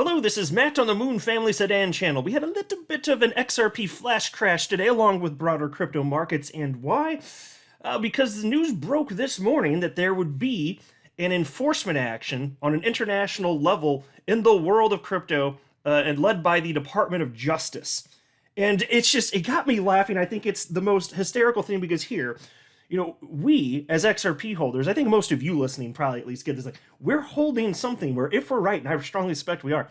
Hello, this is Matt on the Moon Family Sedan channel. We had a little bit of an XRP flash crash today along with broader crypto markets. And why? Because the news broke this morning that there would be an enforcement action on an international level in the world of crypto and led by the Department of Justice. And it got me laughing. I think it's the most hysterical thing because here, we as XRP holders, I think most of you listening probably at least get this, we're holding something where if we're right, and I strongly suspect we are,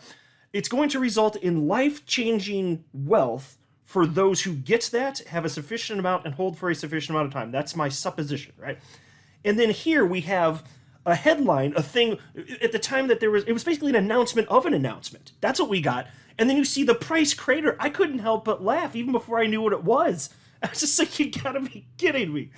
it's going to result in life-changing wealth for those who get that, have a sufficient amount, and hold for a sufficient amount of time. That's my supposition, right? And then here we have a headline, a thing, at the time that it was basically an announcement of an announcement. That's what we got. And then you see the price crater. I couldn't help but laugh even before I knew what it was. I was just like, you gotta be kidding me.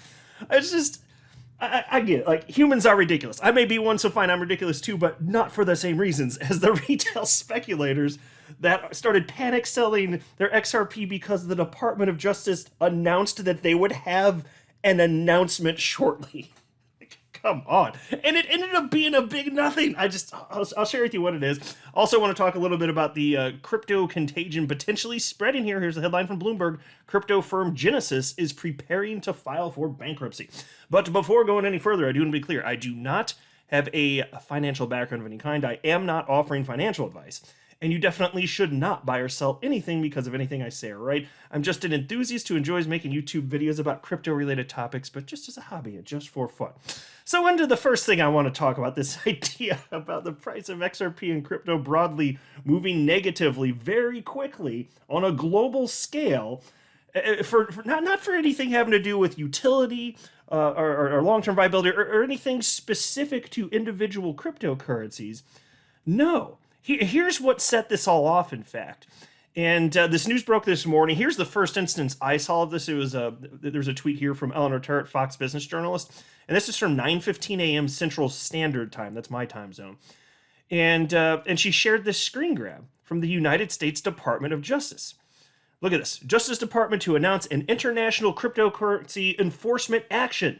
I get it. Like, humans are ridiculous. I may be one, so fine, I'm ridiculous too, but not for the same reasons as the retail speculators that started panic selling their XRP because the Department of Justice announced that they would have an announcement shortly. Come on. And it ended up being a big nothing. I'll share with you what it is. Also want to talk a little bit about the crypto contagion potentially spreading here. Here's the headline from Bloomberg. Crypto firm Genesis is preparing to file for bankruptcy. But before going any further, I do want to be clear. I do not have a financial background of any kind. I am not offering financial advice. And you definitely should not buy or sell anything because of anything I say or write. I'm just an enthusiast who enjoys making YouTube videos about crypto-related topics, but just as a hobby and just for fun. So into the first thing I want to talk about, this idea about the price of XRP and crypto broadly moving negatively very quickly on a global scale, for not for anything having to do with utility or long-term viability or anything specific to individual cryptocurrencies. No. Here's what set this all off, in fact. And this news broke this morning. Here's the first instance I saw of this. There's a tweet here from Eleanor Turret, Fox Business journalist. And this is from 9:15 a.m. Central Standard Time. That's my time zone. And she shared this screen grab from the United States Department of Justice. Look at this. Justice Department to announce an international cryptocurrency enforcement action.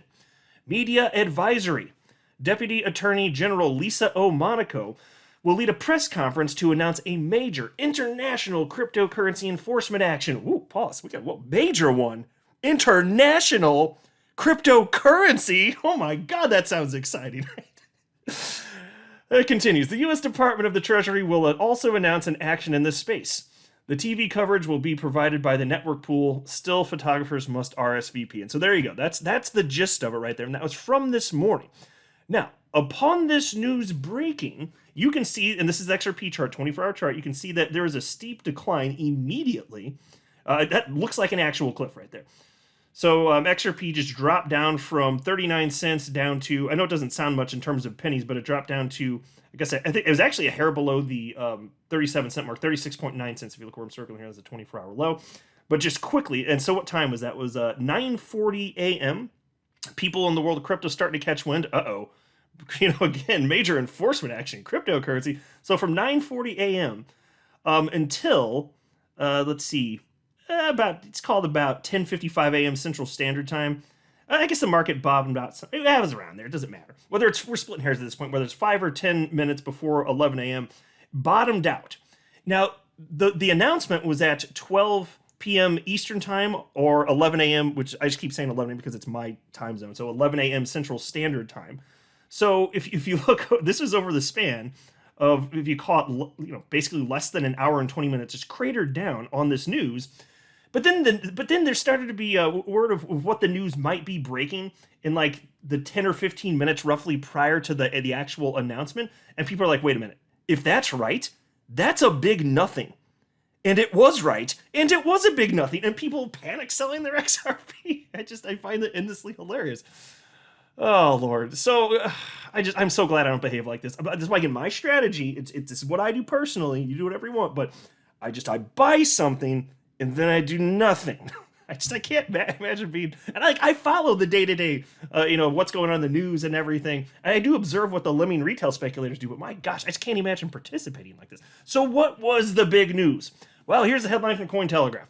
Media advisory. Deputy Attorney General Lisa O. Monaco will lead a press conference to announce a major international cryptocurrency enforcement action. Ooh, pause. We got what major one? International cryptocurrency. Oh my God, that sounds exciting. It continues. The U.S. Department of the Treasury will also announce an action in this space. The TV coverage will be provided by the network pool. Still, photographers must RSVP. And so there you go. That's the gist of it right there. And that was from this morning. Now, upon this news breaking, you can see, and this is the XRP chart, 24-hour chart, you can see that there is a steep decline immediately. That looks like an actual cliff right there. So XRP just dropped down from 39 cents down to, I know it doesn't sound much in terms of pennies, but it dropped down to, I think it was actually a hair below the 37-cent mark, 36.9 cents if you look where I'm circling here as a 24-hour low. But just quickly, and so what time was that? It was 9:40 a.m. People in the world of crypto starting to catch wind. Again, major enforcement action, cryptocurrency. So from 9:40 a.m. Until, let's see, it's called about 10:55 a.m. Central Standard Time. I guess the market bottomed out. It was around there. It doesn't matter. We're splitting hairs at this point, whether it's 5 or 10 minutes before 11 a.m. Bottomed out. Now, the announcement was at 12 p.m. Eastern Time or 11 a.m., which I just keep saying 11 a.m. because it's my time zone. So 11 a.m. Central Standard Time. So if you look, this is over the span of, if you call it, basically less than an hour and 20 minutes, just cratered down on this news. But then there started to be a word of what the news might be breaking in like the 10 or 15 minutes roughly prior to the actual announcement. And people are like, wait a minute, if that's right, that's a big nothing. And it was right, and it was a big nothing, and people panic selling their XRP. I find that endlessly hilarious. Oh Lord! So I'm so glad I don't behave like this. This is why, again, my strategy. This is what I do personally. You do whatever you want, but I buy something and then I do nothing. I can't imagine being. And I follow the day-to-day, what's going on in the news and everything. And I do observe what the lemming retail speculators do. But my gosh, I just can't imagine participating like this. So what was the big news? Well, here's the headline from Cointelegraph.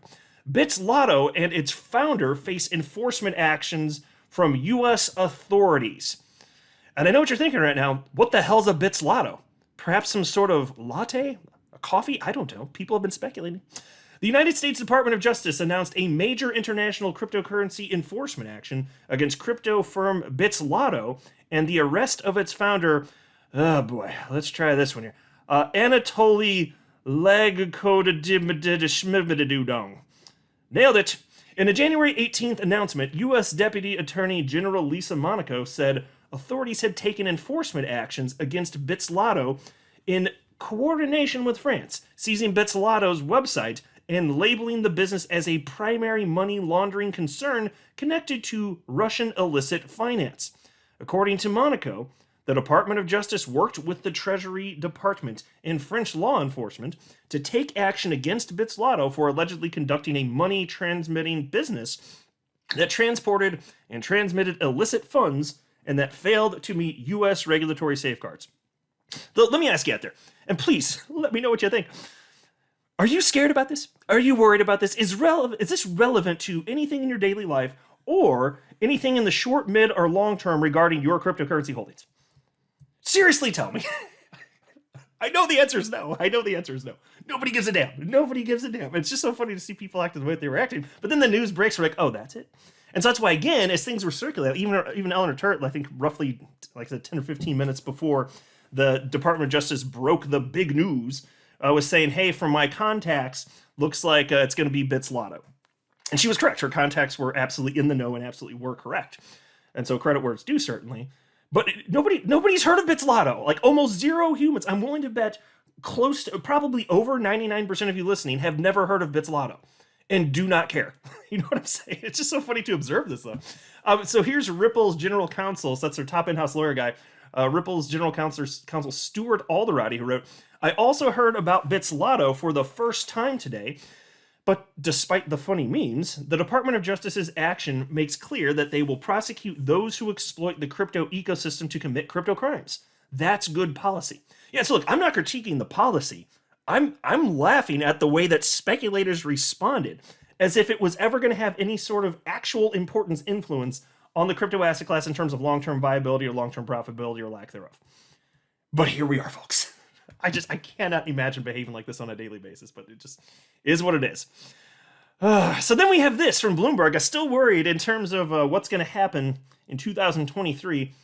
Bitzlato and its founder face enforcement actions from U.S. authorities. And I know what you're thinking right now. What the hell's a Bitzlato? Perhaps some sort of latte? A coffee? I don't know. People have been speculating. The United States Department of Justice announced a major international cryptocurrency enforcement action against crypto firm Bitzlato and the arrest of its founder. Oh boy, let's try this one here. Anatoly Legkodidimididishmididudong. Nailed it. In a January 18th announcement, U.S. Deputy Attorney General Lisa Monaco said authorities had taken enforcement actions against Bitzlato in coordination with France, seizing Bitzlato's website and labeling the business as a primary money laundering concern connected to Russian illicit finance. According to Monaco, the Department of Justice worked with the Treasury Department and French law enforcement to take action against Bitzlato for allegedly conducting a money transmitting business that transported and transmitted illicit funds and that failed to meet U.S. regulatory safeguards. Let me ask you out there, and please let me know what you think. Are you scared about this? Are you worried about this? Is this relevant to anything in your daily life or anything in the short, mid, or long term regarding your cryptocurrency holdings? Seriously, tell me. I know the answer is no. Nobody gives a damn. It's just so funny to see people act the way they were acting. But then the news breaks, we're like, oh, that's it. And so that's why, again, as things were circulating, even Eleanor Turret, I think roughly, like I said, 10 or 15 minutes before the Department of Justice broke the big news, was saying, hey, from my contacts, looks like it's going to be Bitzlato. And she was correct. Her contacts were absolutely in the know and absolutely were correct. And so credit where it's due, certainly. But nobody's heard of Bitzlato. Like almost zero humans. I'm willing to bet close to probably over 99% of you listening have never heard of Bitzlato and do not care. You know what I'm saying? It's just so funny to observe this, though. So here's Ripple's general counsel. So that's their top in-house lawyer guy. Ripple's general counsel Stuart Alderati, who wrote, I also heard about Bitzlato for the first time today. But despite the funny memes, the Department of Justice's action makes clear that they will prosecute those who exploit the crypto ecosystem to commit crypto crimes. That's good policy. Yeah, so look, I'm not critiquing the policy. I'm laughing at the way that speculators responded, as if it was ever going to have any sort of actual importance influence on the crypto asset class in terms of long-term viability or long-term profitability or lack thereof. But here we are, folks. I cannot imagine behaving like this on a daily basis, but it just is what it is. So then we have this from Bloomberg. I'm still worried in terms of what's going to happen in 2023.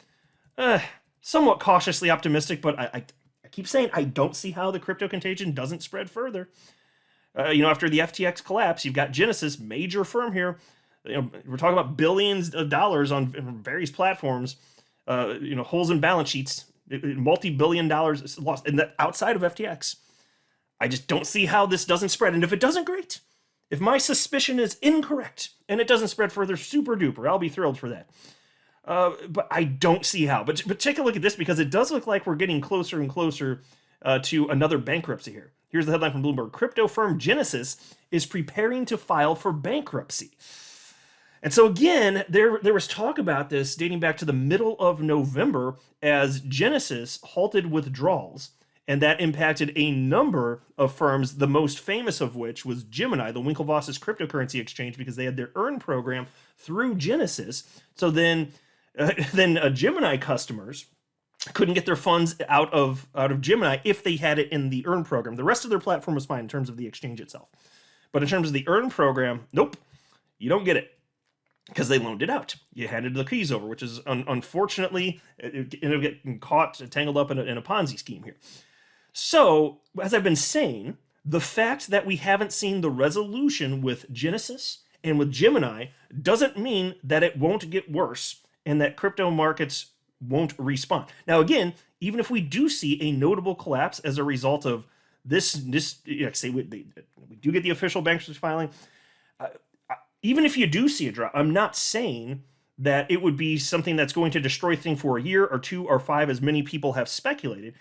Somewhat cautiously optimistic, but I keep saying I don't see how the crypto contagion doesn't spread further. After the FTX collapse, you've got Genesis, major firm here. We're talking about billions of dollars on various platforms. Holes in balance sheets. Multi-billion dollars lost, and that outside of FTX. I just don't see how this doesn't spread. And if it doesn't, great. If my suspicion is incorrect and it doesn't spread further, super duper. I'll be thrilled for that. But I don't see how. But take a look at this, because it does look like we're getting closer and closer to another bankruptcy here. Here's the headline from Bloomberg. Crypto firm Genesis is preparing to file for bankruptcy. And so again, there was talk about this dating back to the middle of November as Genesis halted withdrawals, and that impacted a number of firms, the most famous of which was Gemini, the Winklevoss's cryptocurrency exchange, because they had their earn program through Genesis. So then Gemini customers couldn't get their funds out of Gemini if they had it in the earn program. The rest of their platform was fine in terms of the exchange itself. But in terms of the earn program, nope, you don't get it. Because they loaned it out. You handed the keys over, which is unfortunately, it ended up getting caught, tangled up in a Ponzi scheme here. So, as I've been saying, the fact that we haven't seen the resolution with Genesis and with Gemini doesn't mean that it won't get worse and that crypto markets won't respond. Now, again, even if we do see a notable collapse as a result of this say we do get the official bankruptcy filing, even if you do see a drop, I'm not saying that it would be something that's going to destroy things for a year or 2 or 5, as many people have speculated.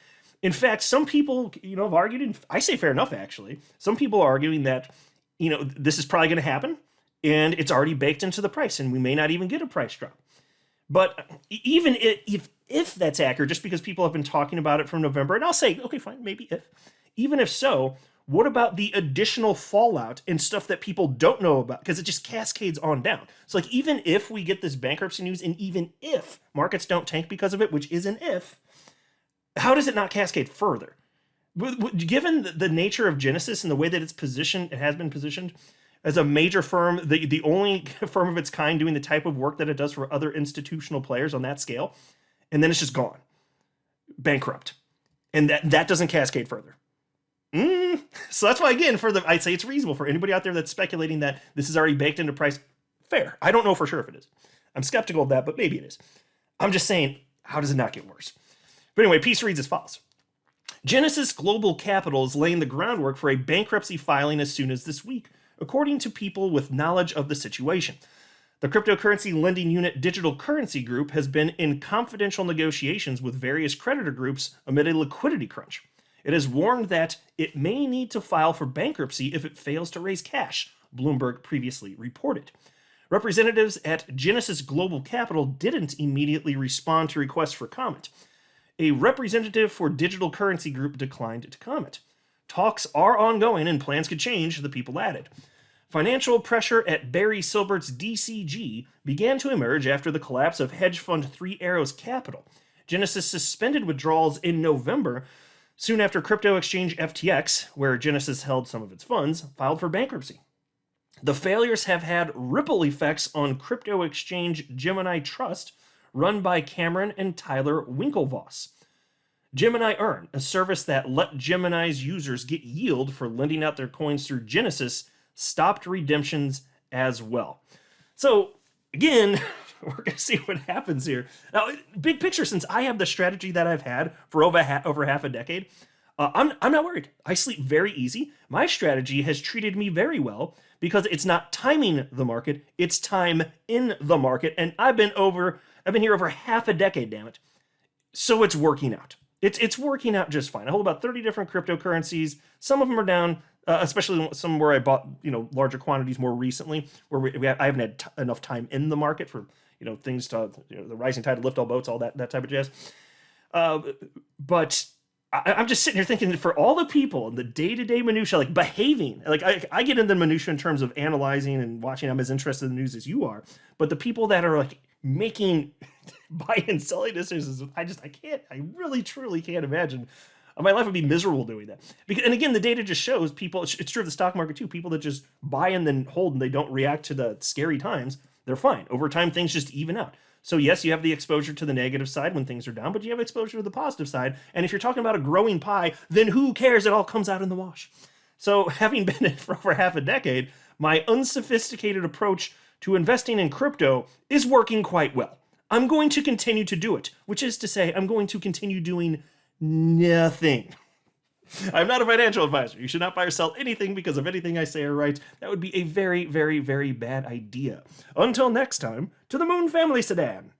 In fact, some people, have argued, and I say fair enough, actually. Some people are arguing that, this is probably going to happen, and it's already baked into the price, and we may not even get a price drop. But even if that's accurate, just because people have been talking about it from November, and I'll say, okay, fine, maybe even if so, what about the additional fallout and stuff that people don't know about? Because it just cascades on down. So like, even if we get this bankruptcy news, and even if markets don't tank because of it, which is an if, how does it not cascade further? Given the nature of Genesis and the way that it's positioned, it has been positioned as a major firm, the only firm of its kind doing the type of work that it does for other institutional players on that scale, and then it's just gone, bankrupt, and that doesn't cascade further. So that's why, again, I'd say it's reasonable for anybody out there that's speculating that this is already baked into price. Fair. I don't know for sure if it is. I'm skeptical of that, but maybe it is. I'm just saying, how does it not get worse? But anyway, piece reads as follows. Genesis Global Capital is laying the groundwork for a bankruptcy filing as soon as this week, according to people with knowledge of the situation. The cryptocurrency lending unit Digital Currency Group has been in confidential negotiations with various creditor groups amid a liquidity crunch. It has warned that it may need to file for bankruptcy if it fails to raise cash, Bloomberg previously reported. Representatives at Genesis Global Capital didn't immediately respond to requests for comment. A representative for Digital Currency Group declined to comment. Talks are ongoing and plans could change, the people added. Financial pressure at Barry Silbert's DCG began to emerge after the collapse of hedge fund Three Arrows Capital. Genesis suspended withdrawals in November, soon after crypto exchange FTX, where Genesis held some of its funds, filed for bankruptcy. The failures have had ripple effects on crypto exchange Gemini Trust, run by Cameron and Tyler Winklevoss. Gemini Earn, a service that let Gemini's users get yield for lending out their coins through Genesis, stopped redemptions as well. So, again, we're going to see what happens here. Now, big picture, since I have the strategy that I've had for over half a decade, I'm not worried. I sleep very easy. My strategy has treated me very well because it's not timing the market, it's time in the market. And I've been here over half a decade, damn it. So it's working out. It's working out just fine. I hold about 30 different cryptocurrencies. Some of them are down, especially some where I bought larger quantities more recently, where I haven't had enough time in the market for things to the rising tide to lift all boats, all that type of jazz. But I'm just sitting here thinking that for all the people in the day-to-day minutia, like behaving, like I get into the minutia in terms of analyzing and watching. I'm as interested in the news as you are, but the people that are like making buy and selling decisions, I really truly can't imagine. My life would be miserable doing that. And again, the data just shows people, it's true of the stock market too, people that just buy and then hold and they don't react to the scary times, they're fine. Over time, things just even out. So yes, you have the exposure to the negative side when things are down, but you have exposure to the positive side. And if you're talking about a growing pie, then who cares? It all comes out in the wash. So having been in it for over half a decade, my unsophisticated approach to investing in crypto is working quite well. I'm going to continue to do it, which is to say I'm going to continue doing nothing. I'm not a financial advisor. You should not buy or sell anything because of anything I say or write. That would be a very, very, very bad idea. Until next time, to the Moon Family Sedan.